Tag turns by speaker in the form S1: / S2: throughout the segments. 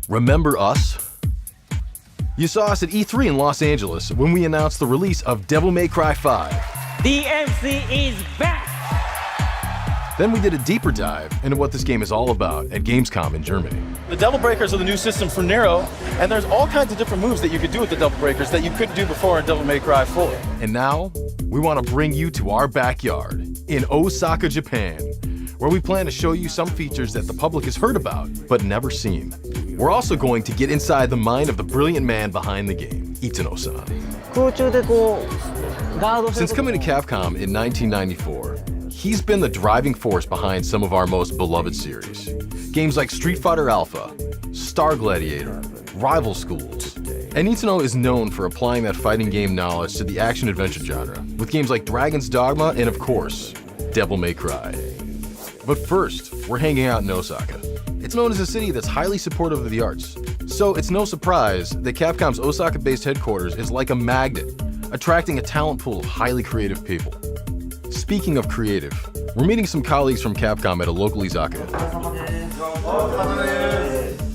S1: Remember us? You saw us at E3 in Los Angeles when we announced the release of Devil May Cry 5.
S2: DMC is back!
S1: Then we did a deeper dive into what this game is all about at Gamescom in Germany.
S3: The Devil Breakers are the new system for Nero, and there's all kinds of different moves that you could do with the Devil Breakers that you couldn't do before in Devil May Cry 4.
S1: And now, we want to bring you to our backyard in Osaka, Japan, where we plan to show you some features that the public has heard about, but never seen. We're also going to get inside the mind of the brilliant man behind the game, Itsuno-san. Since coming to Capcom in 1994, he's been the driving force behind some of our most beloved series. Games like Street Fighter Alpha, Star Gladiator, Rival Schools. And Itsuno is known for applying that fighting game knowledge to the action-adventure genre, with games like Dragon's Dogma and, of course, Devil May Cry. But first, we're hanging out in Osaka. It's known as a city that's highly supportive of the arts, so it's no surprise that Capcom's Osaka-based headquarters is like a magnet, attracting a talent pool of highly creative people. Speaking of creative, we're meeting some colleagues from Capcom at a local izakaya.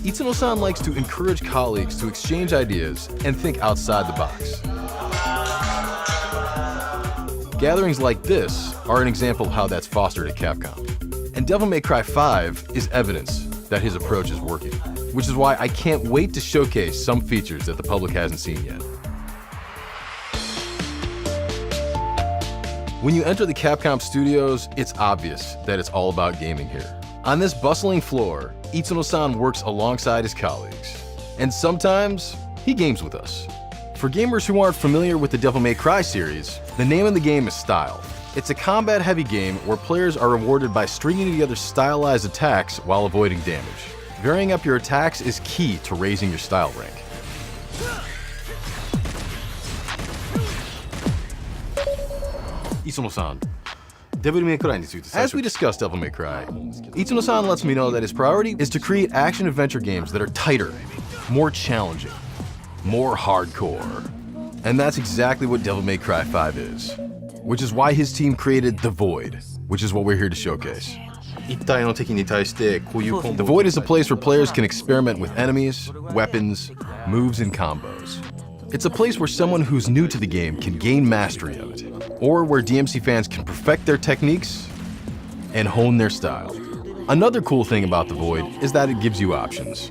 S1: Itsuno-san likes to encourage colleagues to exchange ideas and think outside the box. Gatherings like this are an example of how that's fostered at Capcom. And Devil May Cry 5 is evidence that his approach is working, which is why I can't wait to showcase some features that the public hasn't seen yet. When you enter the Capcom studios, it's obvious that it's all about gaming here. On this bustling floor, Itsuno-san works alongside his colleagues. And sometimes, he games with us. For gamers who aren't familiar with the Devil May Cry series, the name of the game is Style. It's a combat-heavy game where players are rewarded by stringing together stylized attacks while avoiding damage. Varying up your attacks is key to raising your style rank. Itsuno-san, as we discussed Devil May Cry, Itsuno-san lets me know that his priority is to create action-adventure games that are tighter, more challenging, more hardcore. And that's exactly what Devil May Cry 5 is. Which is why his team created The Void, which is what we're here to showcase. The Void is a place where players can experiment with enemies, weapons, moves, and combos. It's a place where someone who's new to the game can gain mastery of it, or where DMC fans can perfect their techniques and hone their style. Another cool thing about The Void is that it gives you options.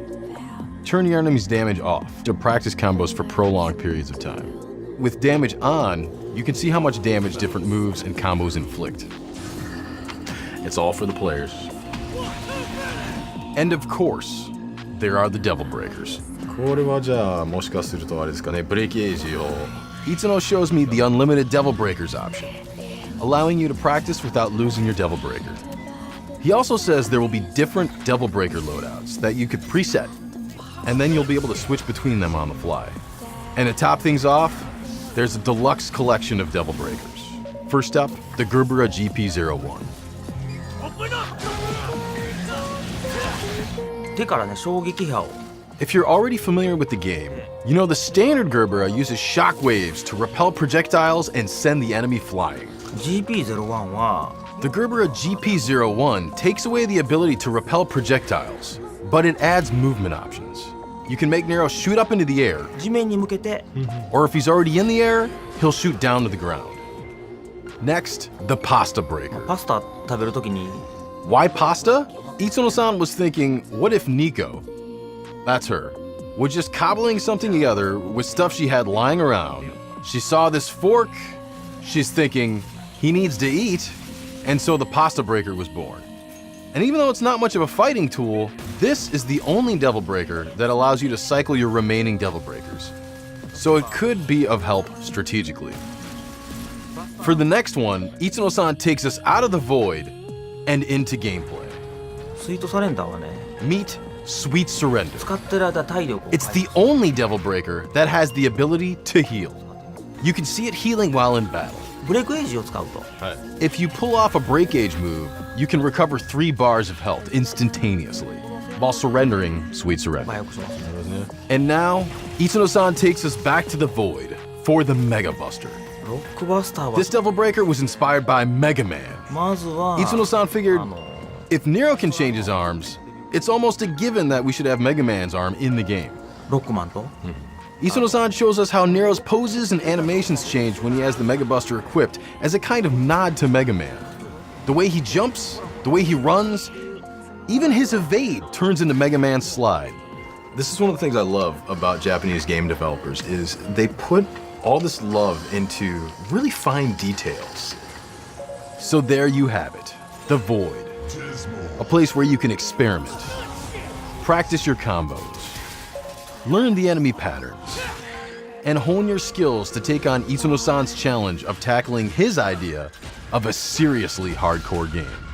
S1: Turn your enemy's damage off to practice combos for prolonged periods of time. With damage on, you can see how much damage different moves and combos inflict. It's all for the players. And of course, there are the Devil Breakers. Itsuno shows me the unlimited Devil Breakers option, allowing you to practice without losing your Devil Breaker. He also says there will be different Devil Breaker loadouts that you could preset, and then you'll be able to switch between them on the fly. And to top things off, there's a deluxe collection of Devil Breakers. First up, the Gerbera GP01. If you're already familiar with the game, you know the standard Gerbera uses shockwaves to repel projectiles and send the enemy flying. The Gerbera GP01 takes away the ability to repel projectiles, but it adds movement options. You can make Nero shoot up into the air, or if he's already in the air, he'll shoot down to the ground. Next, the Pasta Breaker. Why pasta? Itsuno-san was thinking, what if Nico, that's her, was just cobbling something together with stuff she had lying around. She saw this fork, she's thinking, he needs to eat, and so the Pasta Breaker was born. And even though it's not much of a fighting tool, this is the only Devil Breaker that allows you to cycle your remaining Devil Breakers. So it could be of help strategically. For the next one, Itsuno-san takes us out of the Void and into gameplay. Meet Sweet Surrender. It's the only Devil Breaker that has the ability to heal. You can see it healing while in battle. If you pull off a Break Age move, you can recover 3 bars of health instantaneously, while surrendering Sweet Surrender. And now, Itsuno-san takes us back to the Void for the Mega Buster. This Devil Breaker was inspired by Mega Man. Itsuno-san figured, if Nero can change his arms, It's almost a given that we should have Mega Man's arm in the game.
S4: ロックマンと
S1: Isuno-san shows us how Nero's poses and animations change when he has the Mega Buster equipped as a kind of nod to Mega Man. The way he jumps, the way he runs, even his evade turns into Mega Man's slide. This is one of the things I love about Japanese game developers is they put all this love into really fine details. So there you have it, the Void. A place where you can experiment, practice your combos, learn the enemy patterns, and hone your skills to take on Isuno-san's challenge of tackling his idea of a seriously hardcore game.